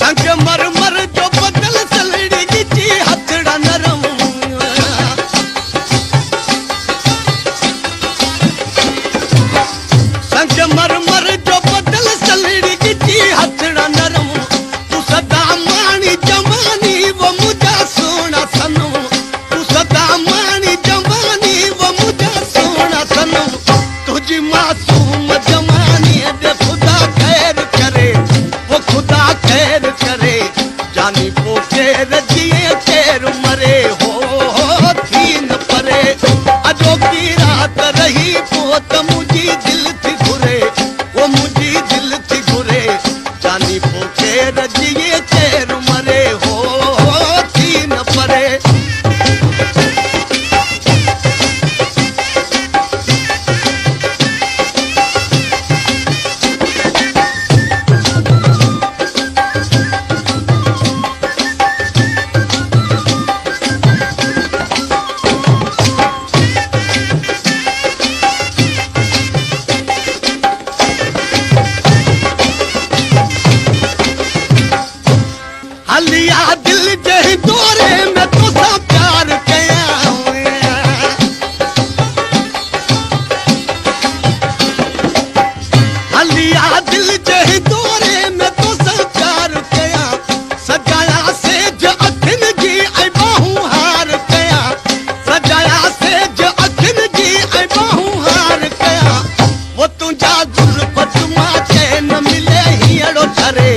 संगमरमर जो बदल सलड़ी गिची हथड़ा नरम संगमरमर जो बदल सलड़ी गिची हथड़ा नरम तू सदा मानी जवानी वो मुझा सोना सनम तू सदा मानी जवानी वो मुझा सोना सनम तुझी मासूम जवानी दे खुदा खैर करे वो खुदा खैर करे जानी पोके रजिए तेर मरे हो थी न परे अजो की रात रही पोत मुझी दिल थी घुरे वो मुझी दिल थी घुरे जानी पोके रजिए तेर मरे हो थी न परे हलिया दिल जे दौरे में तो सा प्यार कया हलिया दिल जे दौरे में तो सा प्यार कया सजाया से ज अखिन जी ऐ बाहू हार कया सजाया से ज अखिन जी ऐ बाहू हार कया वो तुझा जुल्फत माथे न मिले ही अड़ो धरे